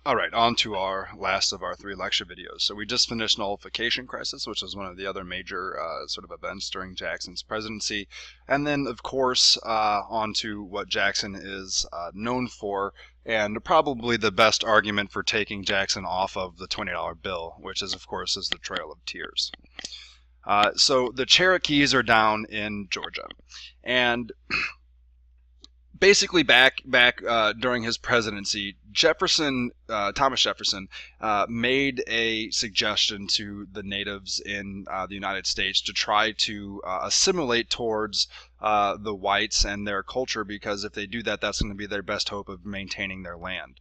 Alright, on to our last of our 3 lecture videos. So we just finished Nullification Crisis, which was one of the other major sort of events during Jackson's presidency. And then, of course, on to what Jackson is known for, and probably the best argument for taking Jackson off of the $20 bill, which is, of course, is the Trail of Tears. So the Cherokees are down in Georgia. And basically back during his presidency, Thomas Jefferson, made a suggestion to the natives in the United States to try to assimilate towards the whites and their culture, because if they do that, that's going to be their best hope of maintaining their land.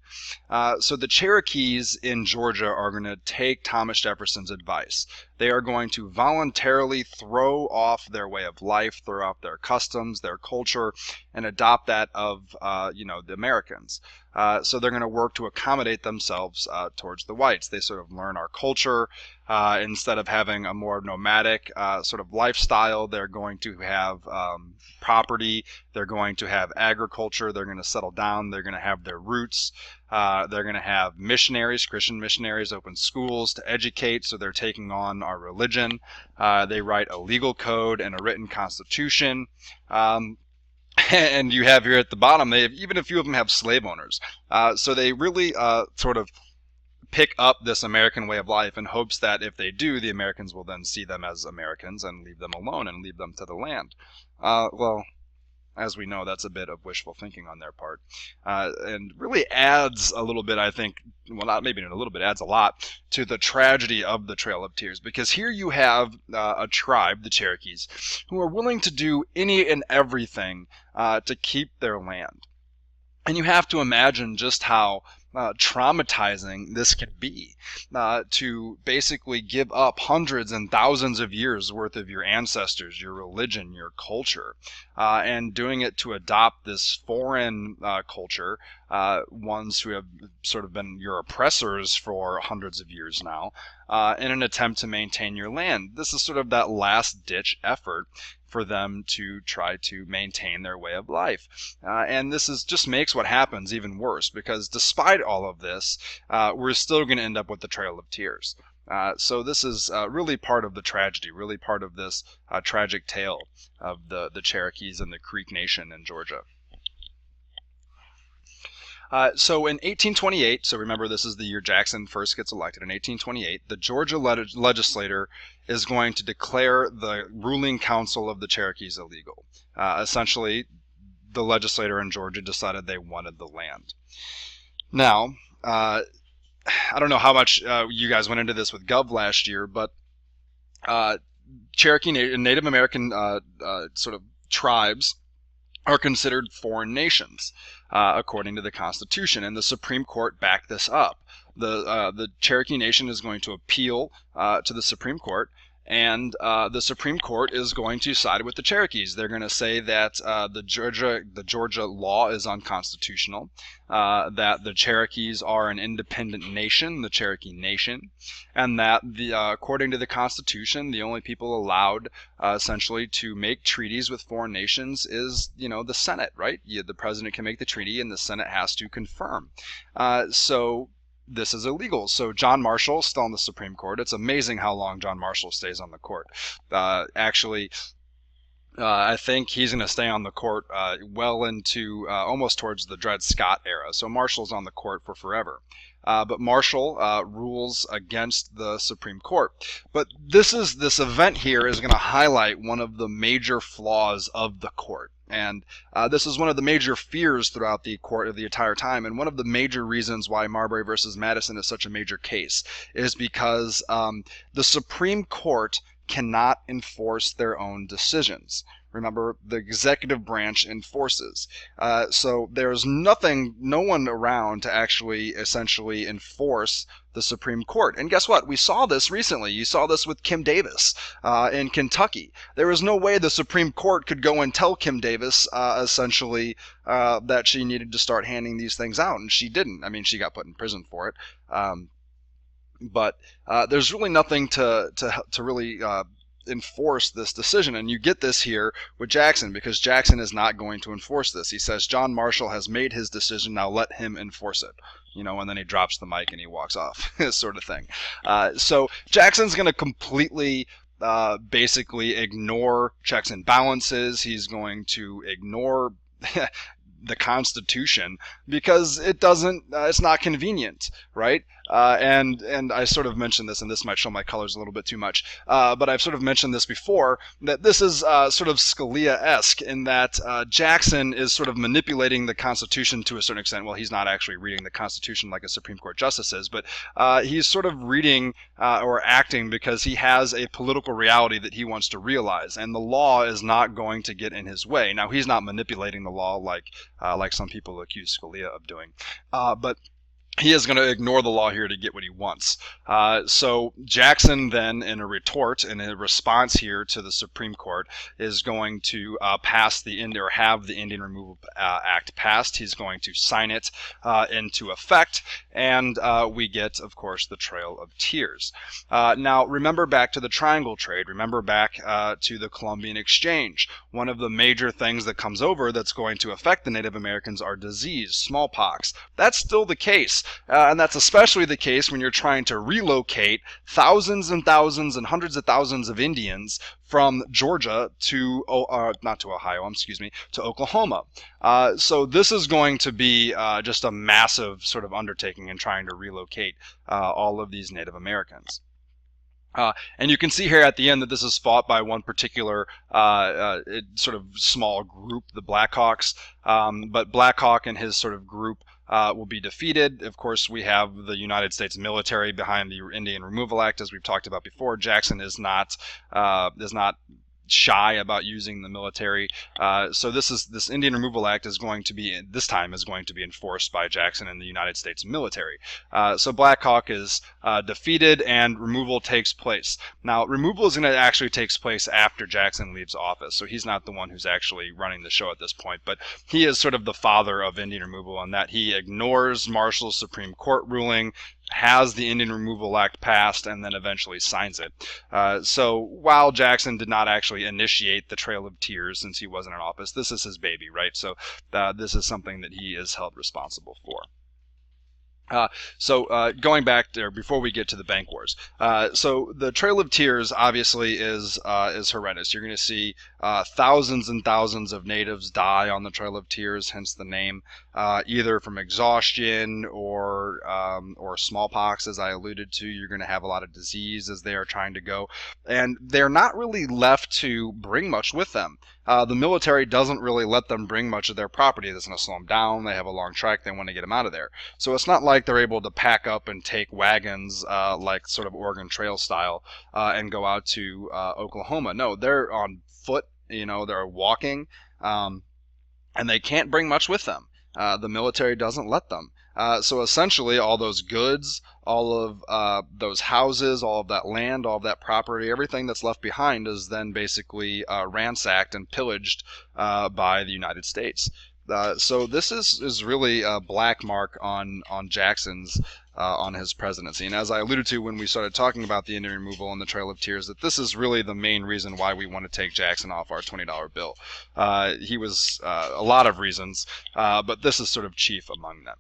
So the Cherokees in Georgia are going to take Thomas Jefferson's advice. They are going to voluntarily throw off their way of life, throw off their customs, their culture, and adopt that of the Americans. So they're going to work to accommodate themselves towards the whites. They sort of learn our culture. Instead of having a more nomadic sort of lifestyle, they're going to have property. They're going to have agriculture. They're going to settle down. They're going to have their roots. They're going to have missionaries, Christian missionaries, open schools to educate, so they're taking on our religion. They write a legal code and a written constitution. And you have here at the bottom, even a few of them have slave owners. So they really sort of pick up this American way of life in hopes that if they do, the Americans will then see them as Americans and leave them alone and leave them to the land. Well, as we know, that's a bit of wishful thinking on their part, and really adds a little bit, I think, well, not maybe a little bit, adds a lot to the tragedy of the Trail of Tears, because here you have a tribe, the Cherokees, who are willing to do any and everything to keep their land. And you have to imagine just how traumatizing this could be, to basically give up hundreds and thousands of years worth of your ancestors, your religion, your culture, and doing it to adopt this foreign culture, ones who have sort of been your oppressors for hundreds of years now, in an attempt to maintain your land. This is sort of that last-ditch effort for them to try to maintain their way of life. And this just makes what happens even worse, because despite all of this, we're still going to end up with the Trail of Tears. So this is really part of the tragedy, really part of this tragic tale of the Cherokees and the Creek Nation in Georgia. So in 1828, so remember this is the year Jackson first gets elected, in 1828, the Georgia legislature is going to declare the ruling council of the Cherokees illegal. Essentially, the legislature in Georgia decided they wanted the land. Now, I don't know how much you guys went into this with Gov last year, but Cherokee Native American sort of tribes are considered foreign nations, according to the Constitution, and the Supreme Court backed this up. The Cherokee Nation is going to appeal to the Supreme Court, and the Supreme Court is going to side with the Cherokees. They're going to say that the Georgia law is unconstitutional, that the Cherokees are an independent nation, the Cherokee Nation, and that according to the Constitution, the only people allowed essentially to make treaties with foreign nations is, the Senate, right? The president can make the treaty, and the Senate has to confirm. So this is illegal. So John Marshall still on the Supreme Court. It's amazing how long John Marshall stays on the court. Actually, I think he's going to stay on the court well into almost towards the Dred Scott era. So Marshall's on the court for forever. But Marshall rules against the Supreme Court. But this event here is going to highlight one of the major flaws of the court. And this is one of the major fears throughout the court of the entire time, and one of the major reasons why Marbury versus Madison is such a major case is because the Supreme Court cannot enforce their own decisions. Remember, the executive branch enforces. So there's no one around to actually essentially enforce the Supreme Court. And guess what? We saw this recently. You saw this with Kim Davis in Kentucky. There was no way the Supreme Court could go and tell Kim Davis essentially that she needed to start handing these things out, and she didn't. I mean, she got put in prison for it. But there's really nothing to really enforce this decision, and you get this here with Jackson, because Jackson is not going to enforce this. He says John Marshall has made his decision, now let him enforce it. and then he drops the mic and he walks off, sort of thing. So Jackson's going to completely basically ignore checks and balances. He's going to ignore the Constitution because it's not convenient, right? And I sort of mentioned this, and this might show my colors a little bit too much, but I've sort of mentioned this before, that this is sort of Scalia-esque in that Jackson is sort of manipulating the Constitution to a certain extent. Well, he's not actually reading the Constitution like a Supreme Court justice is, but he's sort of reading or acting because he has a political reality that he wants to realize, and the law is not going to get in his way. Now, he's not manipulating the law like some people accuse Scalia of doing, but he is going to ignore the law here to get what he wants. So Jackson then, in a retort, in a response here to the Supreme Court, is going to pass have the Indian Removal Act passed. He's going to sign it into effect, and we get, of course, the Trail of Tears. Now, remember back to the Triangle Trade. Remember back to the Columbian Exchange. One of the major things that comes over that's going to affect the Native Americans are disease, smallpox. That's still the case. And that's especially the case when you're trying to relocate thousands and thousands and hundreds of thousands of Indians from Georgia to, not to Ohio, to Oklahoma. So this is going to be just a massive sort of undertaking in trying to relocate all of these Native Americans. And you can see here at the end that this is fought by one particular sort of small group, the Blackhawks. But Black Hawk and his sort of group will be defeated. Of course, we have the United States military behind the Indian Removal Act, as we've talked about before. Jackson is not shy about using the military. So this Indian Removal Act is going to be enforced by Jackson and the United States military. So Black Hawk is defeated and removal takes place. Now, removal is going to actually take place after Jackson leaves office. So he's not the one who's actually running the show at this point, but he is sort of the father of Indian removal in that he ignores Marshall's Supreme Court ruling, has the Indian Removal Act passed, and then eventually signs it. So while Jackson did not actually initiate the Trail of Tears since he wasn't in office, this is his baby, right? So this is something that he is held responsible for. Going back there before we get to the bank wars, so the Trail of Tears obviously is horrendous. You're going to see thousands and thousands of natives die on the Trail of Tears, hence the name, either from exhaustion or smallpox, as I alluded to. You're going to have a lot of disease as they are trying to go, and they're not really left to bring much with them. The military doesn't really let them bring much of their property. That's going to slow them down. They have a long trek. They want to get them out of there. So it's not like they're able to pack up and take wagons like sort of Oregon Trail style and go out to Oklahoma. No, they're on foot. They're walking, and they can't bring much with them. The military doesn't let them. So essentially, all those goods, all of those houses, all of that land, all of that property, everything that's left behind is then basically ransacked and pillaged by the United States. So this is really a black mark on Jackson's on his presidency. And as I alluded to when we started talking about the Indian removal and the Trail of Tears, that this is really the main reason why we want to take Jackson off our $20 bill. He was a lot of reasons, but this is sort of chief among them.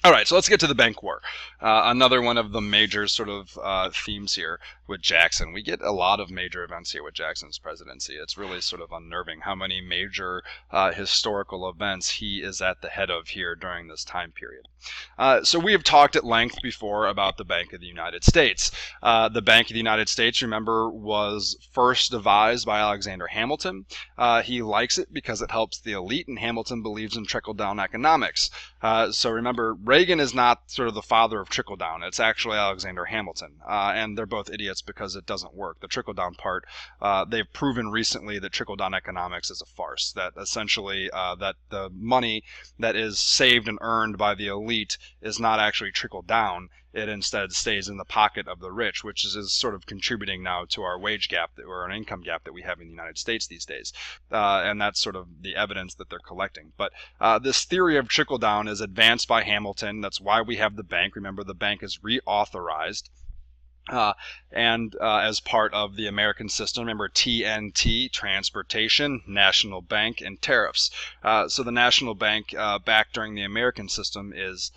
All right, so let's get to the bank war. Another one of the major sort of themes here with Jackson. We get a lot of major events here with Jackson's presidency. It's really sort of unnerving how many major historical events he is at the head of here during this time period. So we have talked at length before about the Bank of the United States. The Bank of the United States, remember, was first devised by Alexander Hamilton. He likes it because it helps the elite, and Hamilton believes in trickle-down economics. So remember, Reagan is not sort of the father of trickle-down. It's actually Alexander Hamilton. And they're both idiots because it doesn't work. The trickle-down part, they've proven recently that trickle-down economics is a farce, that essentially that the money that is saved and earned by the elite is not actually trickled down. It instead stays in the pocket of the rich, which is sort of contributing now to our wage gap or an income gap that we have in the United States these days. And that's sort of the evidence that they're collecting. But this theory of trickle down is advanced by Hamilton. That's why we have the bank. Remember, the bank is reauthorized. Uh, and as part of the American system, remember TNT, transportation, national bank, and tariffs. So the national bank back during the American system is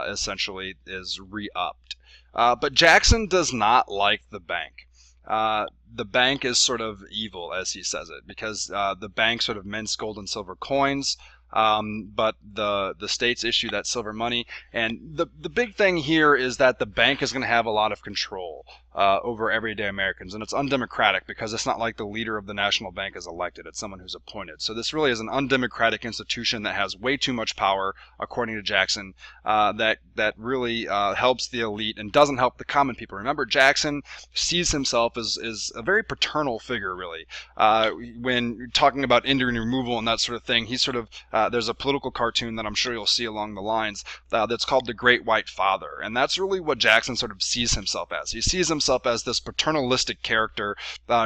essentially is re-upped. But Jackson does not like the bank. The bank is sort of evil, as he says it, because the bank sort of mints gold and silver coins, but the states issue that silver money. And the big thing here is that the bank is going to have a lot of control over everyday Americans, and it's undemocratic because it's not like the leader of the national bank is elected; it's someone who's appointed. So this really is an undemocratic institution that has way too much power, according to Jackson. That really helps the elite and doesn't help the common people. Remember, Jackson sees himself as a very paternal figure, really. When talking about Indian removal and that sort of thing, he's sort of there's a political cartoon that I'm sure you'll see along the lines that's called The Great White Father, and that's really what Jackson sort of sees himself as. He sees himself as this paternalistic character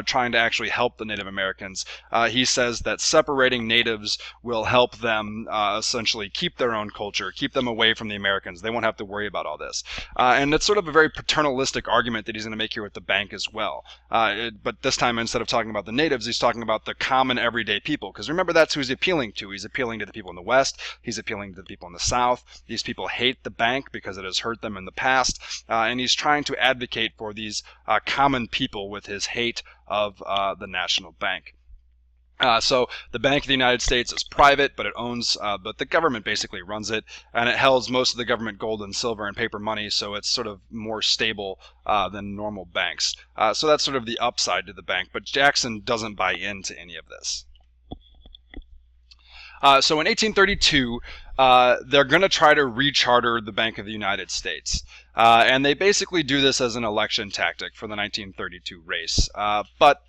trying to actually help the Native Americans. He says that separating natives will help them essentially keep their own culture, keep them away from the Americans. They won't have to worry about all this. And it's sort of a very paternalistic argument that he's going to make here with the bank as well. But this time, instead of talking about the natives, he's talking about the common everyday people. Because remember, that's who he's appealing to. He's appealing to the people in the West. He's appealing to the people in the South. These people hate the bank because it has hurt them in the past. And he's trying to advocate for these common people with his hate of the national bank. So the Bank of the United States is private, but it owns, but the government basically runs it, and it holds most of the government gold and silver and paper money, so it's sort of more stable than normal banks. So that's sort of the upside to the bank, but Jackson doesn't buy into any of this. So in 1832, they're going to try to recharter the Bank of the United States. And they basically do this as an election tactic for the 1932 race. But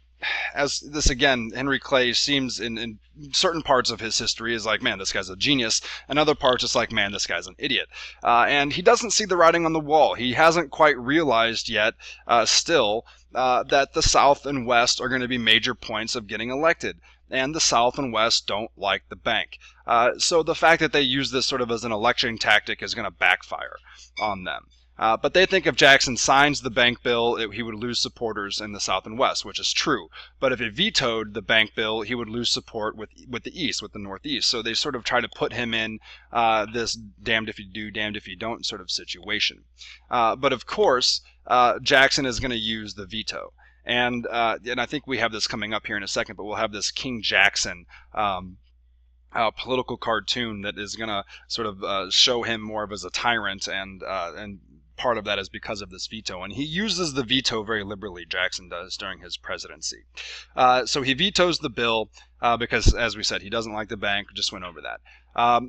as this again, Henry Clay seems in certain parts of his history is like, man, this guy's a genius, and other parts it's like, man, this guy's an idiot. And he doesn't see the writing on the wall. He hasn't quite realized yet, still, that the South and West are going to be major points of getting elected. And the South and West don't like the bank. So the fact that they use this sort of as an election tactic is going to backfire on them. But they think if Jackson signs the bank bill, he would lose supporters in the South and West, which is true. But if he vetoed the bank bill, he would lose support with the East, with the Northeast. So they sort of try to put him in this damned if you do, damned if you don't sort of situation. But of course, Jackson is going to use the veto. And I think we have this coming up here in a second, but we'll have this King Jackson political cartoon that is going to sort of show him more of as a tyrant, and part of that is because of this veto. And he uses the veto very liberally, Jackson does, during his presidency. So he vetoes the bill because, as we said, he doesn't like the bank. Just went over that.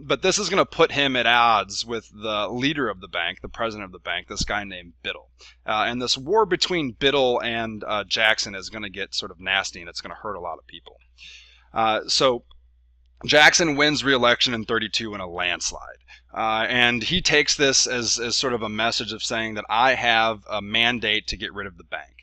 But this is going to put him at odds with the leader of the bank, the president of the bank, this guy named Biddle. And this war between Biddle and Jackson is going to get sort of nasty, and it's going to hurt a lot of people. So Jackson wins re-election in 32 in a landslide. And he takes this as sort of a message of saying that I have a mandate to get rid of the bank.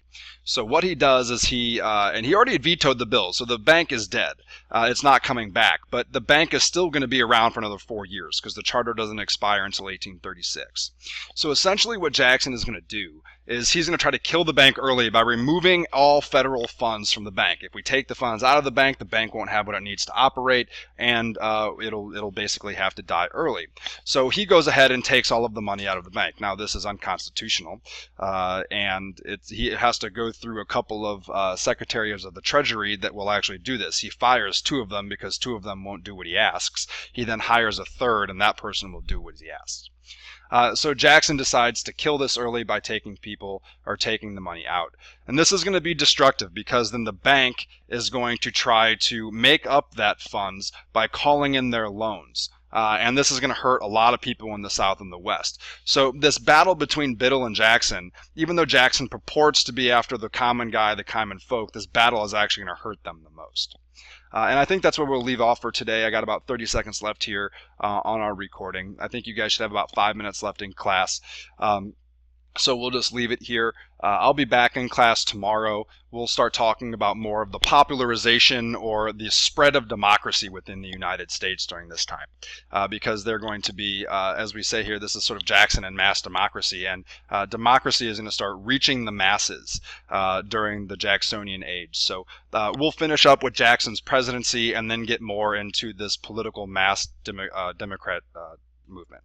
So what he does is and he already vetoed the bill, so the bank is dead. It's not coming back, but the bank is still going to be around for another 4 years because the charter doesn't expire until 1836. So essentially what Jackson is going to do is he's going to try to kill the bank early by removing all federal funds from the bank. If we take the funds out of the bank won't have what it needs to operate, and it'll basically have to die early. So he goes ahead and takes all of the money out of the bank. Now this is unconstitutional, and he has to go through a couple of secretaries of the Treasury that will actually do this. He fires 2 of them because 2 of them won't do what he asks. He then hires a third, and that person will do what he asks. So Jackson decides to kill this early by taking the money out. And this is going to be destructive because then the bank is going to try to make up that funds by calling in their loans. And this is going to hurt a lot of people in the South and the West. So this battle between Biddle and Jackson, even though Jackson purports to be after the common guy, the common folk, this battle is actually going to hurt them the most. And I think that's where we'll leave off for today. I got about 30 seconds left here on our recording. I think you guys should have about 5 minutes left in class. So we'll just leave it here. I'll be back in class tomorrow. We'll start talking about more of the popularization or the spread of democracy within the United States during this time, because they're going to be, as we say here, this is sort of Jackson and mass democracy, and democracy is going to start reaching the masses during the Jacksonian age. So we'll finish up with Jackson's presidency and then get more into this political mass Democrat movement.